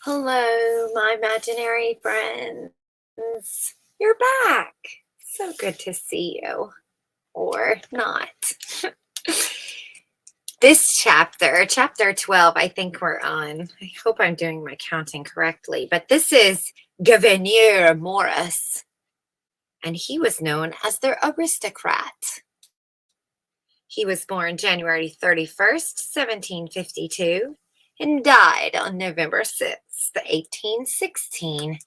Hello, my imaginary friends. You're back. So good to see you. Or not. This chapter 12, I think we're on. I hope I'm doing my counting correctly, but this is Gouverneur Morris, and he was known as their aristocrat. He was born January 31st, 1752, and died on November 6th, 1816.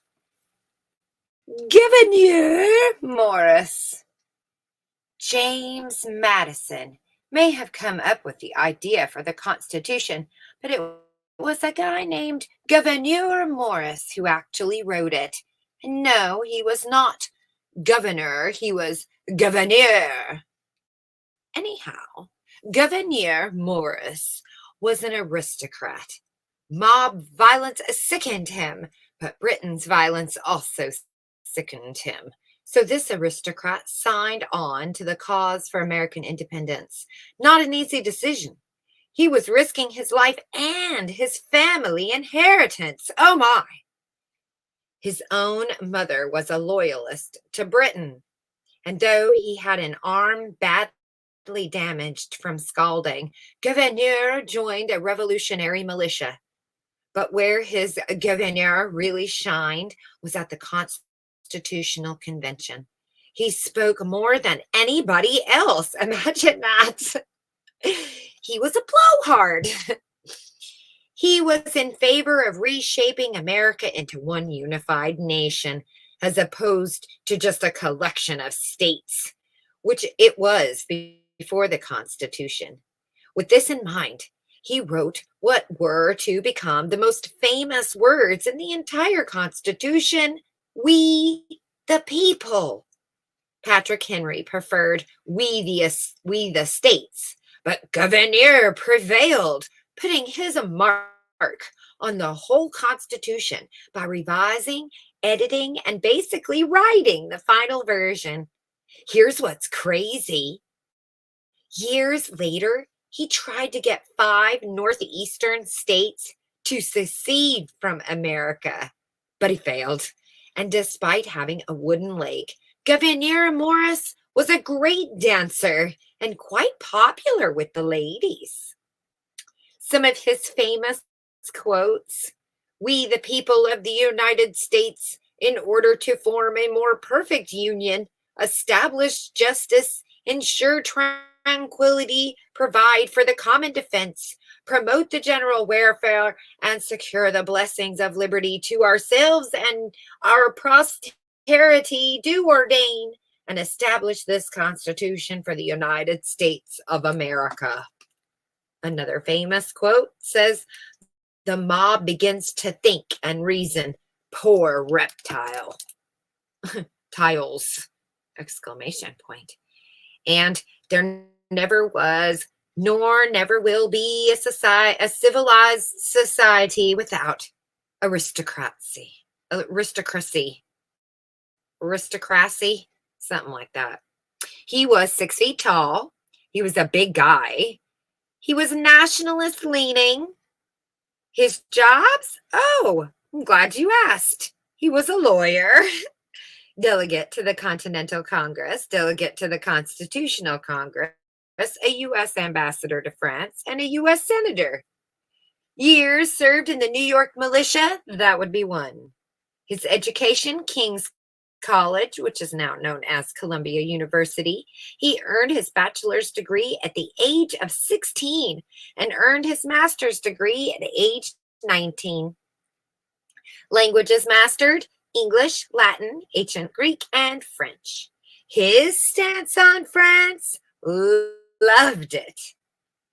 Gouverneur Morris. James Madison may have come up with the idea for the Constitution, but it was a guy named Gouverneur Morris who actually wrote it. And no, he was not governor, he was gouverneur. Anyhow, Gouverneur Morris was an aristocrat. Mob violence sickened him, but Britain's violence also sickened him. So this aristocrat signed on to the cause for American independence. Not an easy decision. He was risking his life and his family inheritance. Oh my! His own mother was a loyalist to Britain, and though he had an arm badly damaged from scalding, Gouverneur joined a revolutionary militia. But where his gouverneur really shined was at the Constitutional Convention. He spoke more than anybody else. Imagine that. He was a blowhard. He was in favor of reshaping America into one unified nation, as opposed to just a collection of states, which it was before the Constitution. With this in mind, he wrote what were to become the most famous words in the entire Constitution: "We the people." Patrick Henry preferred we the states, but Gouverneur prevailed, putting his mark on the whole Constitution by revising, editing, and basically writing the final version. Here's what's crazy. Years later, he tried to get 5 northeastern states to secede from America, but he failed. And despite having a wooden leg, Gouverneur Morris was a great dancer and quite popular with the ladies. Some of his famous quotes: "We, the people of the United States, in order to form a more perfect union, establish justice, ensure tranquility, provide for the common defense, promote the general welfare, and secure the blessings of liberty to ourselves and our posterity, do ordain and establish this Constitution for the United States of America." Another famous quote says, "The mob begins to think and reason. Poor reptile." Tiles! Exclamation point. And there never was, nor never will be a civilized society without aristocracy, something like that. He was 6 feet tall. He was a big guy. He was nationalist leaning. His jobs? Oh, I'm glad you asked. He was a lawyer, delegate to the Continental Congress, delegate to the Constitutional Congress, a U.S. ambassador to France, and a U.S. senator. Years served in the New York militia, that would be 1. His education, King's College, which is now known as Columbia University. He earned his bachelor's degree at the age of 16 and earned his master's degree at age 19. Languages mastered: English, Latin, ancient Greek, and French. His stance on France: loved it.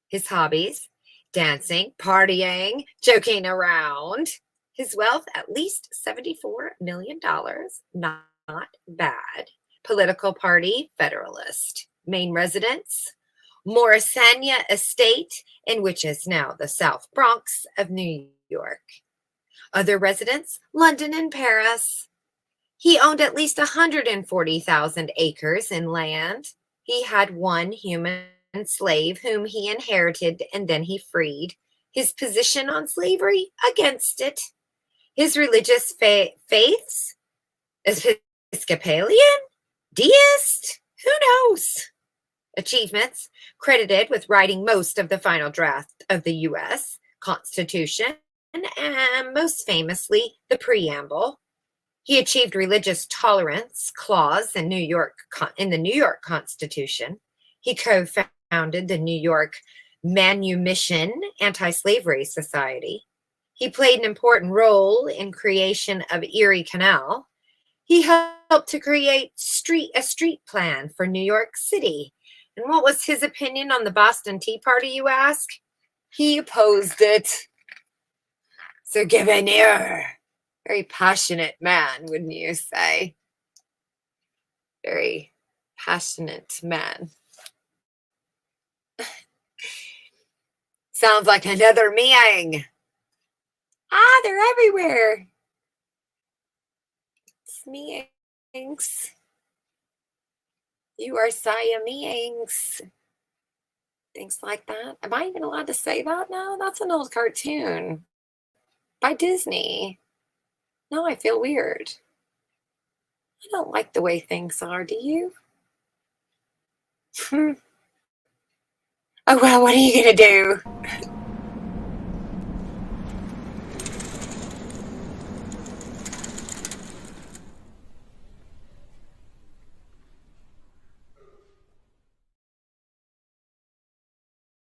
His hobbies: dancing, partying, joking around. His wealth: at least $74 million. Not bad. Political party: Federalist. Main residence: Morrisania Estate, in which is now the South Bronx of New York. Other residents: London and Paris. He owned at least 140,000 acres in land. He had 1 human slave whom he inherited and then he freed. His position on slavery: against it. His religious faiths? Episcopalian? Deist? Who knows? Achievements: credited with writing most of the final draft of the U.S. Constitution, and most famously, the preamble. He achieved religious tolerance clause in the New York Constitution. He co-founded the New York Manumission Anti-Slavery Society. He played an important role in creation of Erie Canal. He helped to create a street plan for New York City. And what was his opinion on the Boston Tea Party, you ask? He opposed it. So, Gouverneur, very passionate man, wouldn't you say? Very passionate man. Sounds like another meeting. Ah, they're everywhere. It's meetings. You are Siamese. Things like that. Am I even allowed to say that now? That's an old cartoon by Disney. Now I feel weird. I don't like the way things are, do you? Oh, well, what are you going to do?